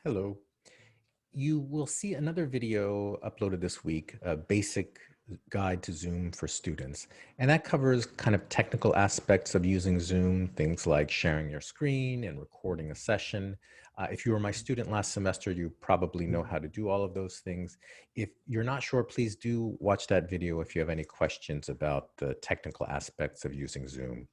Hello. You will see another video uploaded this week, a basic guide to Zoom for students. And that covers kind of technical aspects of using Zoom, things like sharing your screen and recording a session. If you were my student last semester, you probably know how to do all of those things. If you're not sure, please do watch that video if you have any questions about the technical aspects of using Zoom.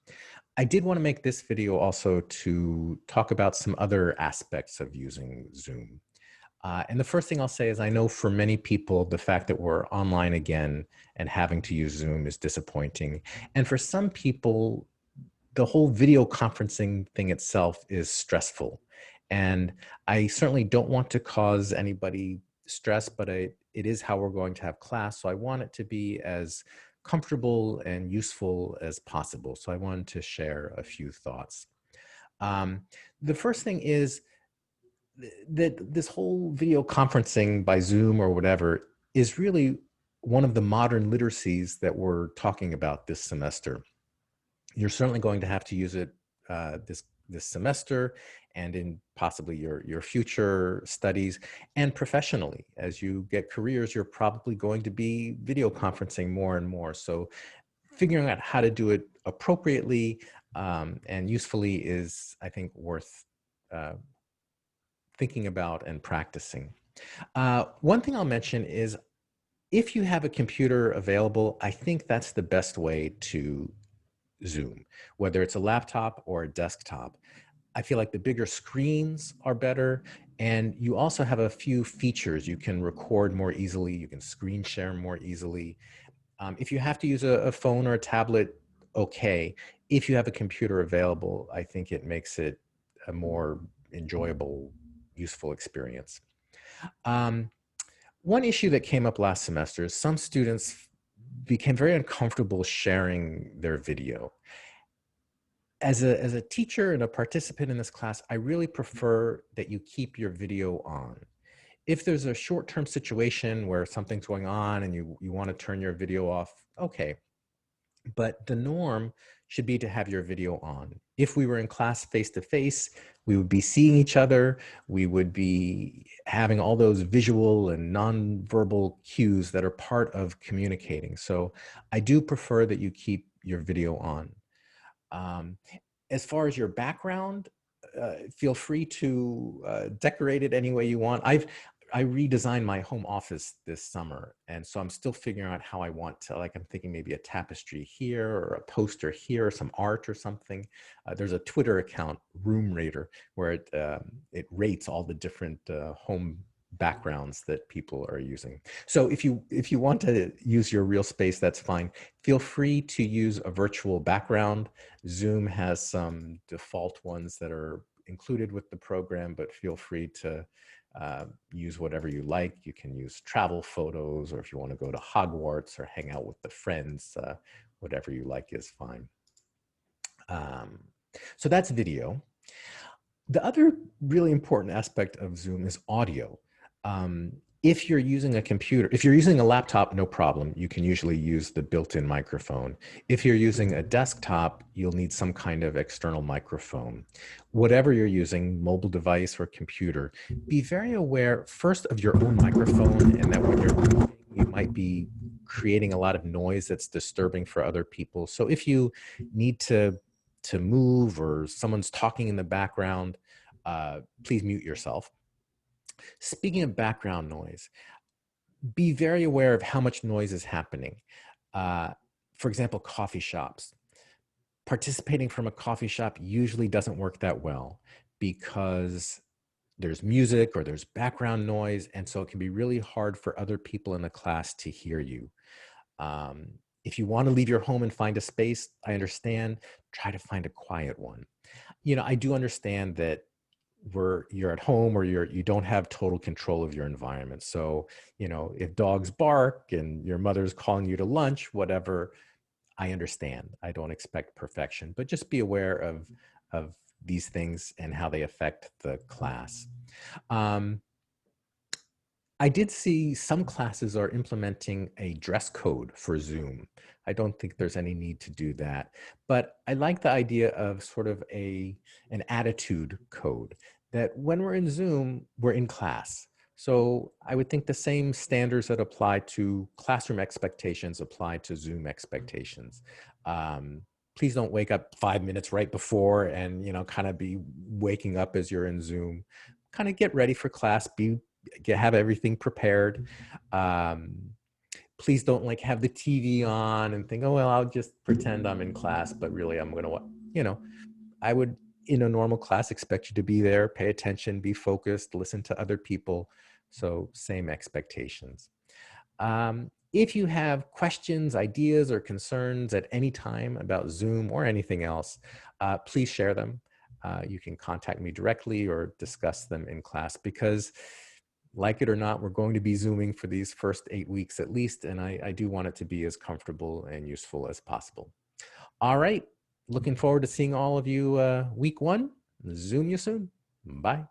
I did want to make this video also to talk about some other aspects of using Zoom. And the first thing I'll say is I know for many people, the fact that we're online again and having to use Zoom is disappointing. And for some people, the whole video conferencing thing itself is stressful. And I certainly don't want to cause anybody stress, but it is how we're going to have class. So I want it to be as comfortable and useful as possible. So I wanted to share a few thoughts. Um, the first thing is that this whole video conferencing by Zoom or whatever is really one of the modern literacies that we're talking about this semester. You're certainly going to have to use it this semester and in possibly your future studies and professionally. As you get careers, you're probably going to be video conferencing more and more. So figuring out how to do it appropriately and usefully is, I think, worth uh, thinking about and practicing. One thing I'll mention is if you have a computer available, I think that's the best way to Zoom, whether it's a laptop or a desktop. I feel like the bigger screens are better. And you also have a few features. You can record more easily. You can screen share more easily. If you have to use a phone or a tablet, okay. If you have a computer available, I think it makes it a more enjoyable, useful experience. Um, One issue that came up last semester is some students became very uncomfortable sharing their video. As a teacher and a participant in this class, I really prefer that you keep your video on. If there's a short-term situation where something's going on and you want to turn your video off, okay. But the norm should be to have your video on. If we were in class face-to-face, we would be seeing each other. We would be having all those visual and nonverbal cues that are part of communicating. So I do prefer that you keep your video on. Um, as far as your background, feel free to decorate it any way you want. I redesigned my home office this summer, and so I'm still figuring out how I want to, like I'm thinking maybe a tapestry here or a poster here or some art or something. There's a Twitter account, Room Rater, where it rates all the different home backgrounds that people are using. So if you want to use your real space, that's fine. Feel free to use a virtual background. Zoom has some default ones that are included with the program, but feel free to use whatever you like. You can use travel photos, or if you want to go to Hogwarts or hang out with the friends, whatever you like is fine. Um, so that's video. The other really important aspect of Zoom is audio. Um, if you're using a computer, if you're using a laptop, no problem. You can usually use the built-in microphone. If you're using a desktop, you'll need some kind of external microphone. Whatever you're using, mobile device or computer, be very aware first of your own microphone and that when you're moving, you might be creating a lot of noise that's disturbing for other people. So if you need to move or someone's talking in the background, please mute yourself. Speaking of background noise, be very aware of how much noise is happening. For example, coffee shops. Participating from a coffee shop usually doesn't work that well because there's music or there's background noise, and so it can be really hard for other people in the class to hear you. Um, if you want to leave your home and find a space, I understand. Try to find a quiet one. I do understand that you're at home or you don't have total control of your environment. So, if dogs bark and your mother's calling you to lunch, whatever, I understand. I don't expect perfection, but just be aware of these things and how they affect the class. Um, I did see some classes are implementing a dress code for Zoom. I don't think there's any need to do that, but I like the idea of sort of an attitude code that when we're in Zoom, we're in class. So I would think the same standards that apply to classroom expectations apply to Zoom expectations. Um, Please don't wake up 5 minutes right before and, kind of be waking up as you're in Zoom. Kind of get ready for class, have everything prepared. Um, Please don't like have the TV on and think, oh, well, I'll just pretend I'm in class, but really I'm going to, you know, I would, in a normal class, expect you to be there, pay attention, be focused, listen to other people. So same expectations. If you have questions, ideas, or concerns at any time about Zoom or anything else, please share them. You can contact me directly or discuss them in class because, like it or not, we're going to be Zooming for these first 8 weeks at least, and I do want it to be as comfortable and useful as possible. All right. Looking forward to seeing all of you week 1. Zoom you soon. Bye.